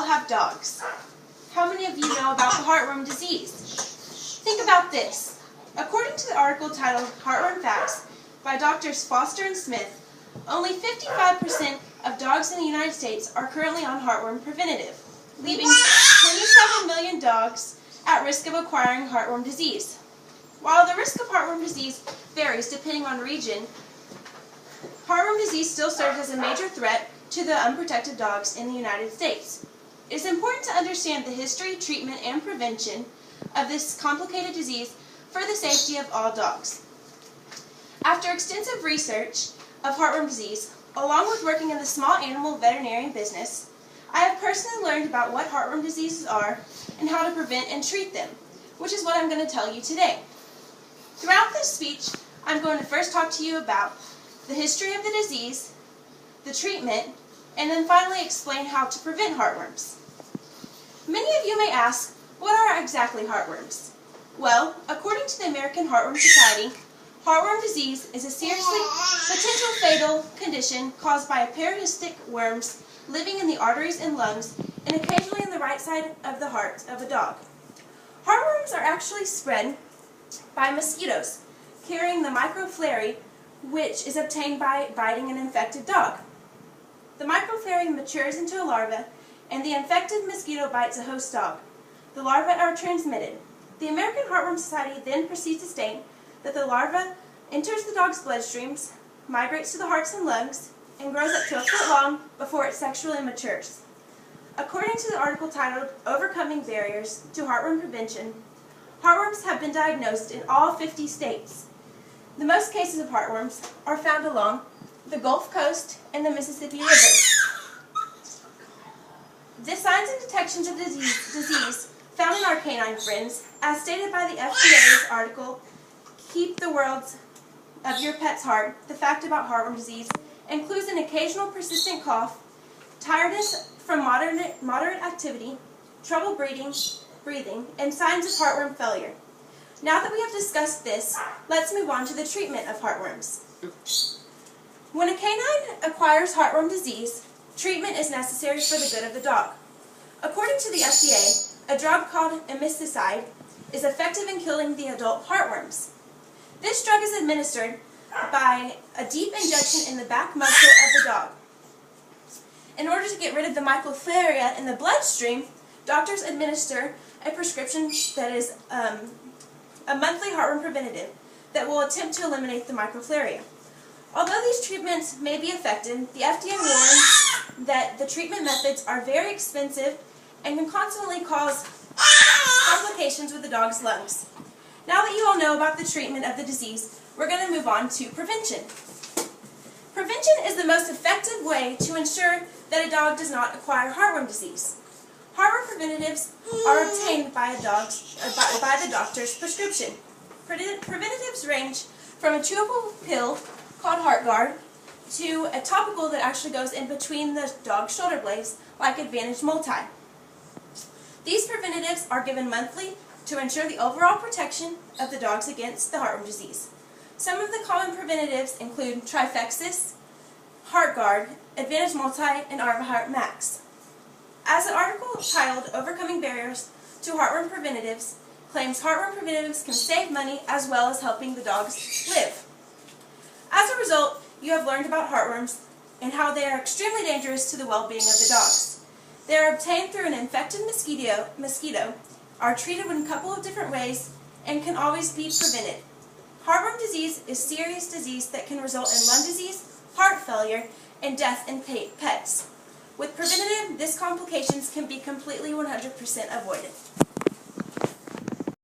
have dogs. How many of you know about the heartworm disease? Think about this. According to the article titled Heartworm Facts by Drs. Foster and Smith, only 55% of dogs in the United States are currently on heartworm preventative, leaving 27 million dogs at risk of acquiring heartworm disease. While the risk of heartworm disease varies depending on region, heartworm disease still serves as a major threat to the unprotected dogs in the United States. It is important to understand the history, treatment, and prevention of this complicated disease for the safety of all dogs. After extensive research of heartworm disease, along with working in the small animal veterinarian business, I have personally learned about what heartworm diseases are and how to prevent and treat them, which is what I'm going to tell you today. Throughout this speech, I'm going to first talk to you about the history of the disease, the treatment, and then finally explain how to prevent heartworms. Many of you may ask, what are exactly heartworms? Well, according to the American Heartworm Society, heartworm disease is a seriously potential fatal condition caused by parasitic worms living in the arteries and lungs and occasionally in the right side of the heart of a dog. Heartworms are actually spread by mosquitoes, carrying the microflurry, which is obtained by biting an infected dog. The microflurry matures into a larva, and the infected mosquito bites a host dog. The larvae are transmitted. The American Heartworm Society then proceeds to state that the larva enters the dog's bloodstreams, migrates to the hearts and lungs, and grows up to a foot long before it sexually matures. According to the article titled Overcoming Barriers to Heartworm Prevention, heartworms have been diagnosed in all 50 states. The most cases of heartworms are found along the Gulf Coast and the Mississippi River. The signs and detections of disease found in our canine friends, as stated by the FDA's article, Keep the World of Your Pet's Heart, the fact about heartworm disease, includes an occasional persistent cough, tiredness from moderate activity, trouble breathing, and signs of heartworm failure. Now that we have discussed this, let's move on to the treatment of heartworms. When a canine acquires heartworm disease, treatment is necessary for the good of the dog. According to the FDA, a drug called amicicide is effective in killing the adult heartworms. This drug is administered by a deep injection in the back muscle of the dog. In order to get rid of the microflurry in the bloodstream, doctors administer a prescription that is a monthly heartworm preventative that will attempt to eliminate the microflurry. Although these treatments may be effective, the FDA warns that the treatment methods are very expensive and can constantly cause complications with the dog's lungs. Now that you all know about the treatment of the disease, we're going to move on to prevention. Prevention is the most effective way to ensure that a dog does not acquire heartworm disease. Heartworm preventatives are obtained by the doctor's prescription. Preventatives range from a chewable pill called HeartGuard to a topical that actually goes in between the dog's shoulder blades, like Advantage Multi. These preventatives are given monthly to ensure the overall protection of the dogs against the heartworm disease. Some of the common preventatives include Trifexis, HeartGuard, Advantage Multi, and ArvaHeart Max. As an article titled Overcoming Barriers to Heartworm Preventatives claims heartworm preventatives can save money as well as helping the dogs live. As a result, you have learned about heartworms and how they are extremely dangerous to the well-being of the dogs. They are obtained through an infected mosquito, are treated in a couple of different ways, and can always be prevented. Heartworm disease is a serious disease that can result in lung disease, heart failure, and death in pets. With preventative, these complications can be completely 100% avoided.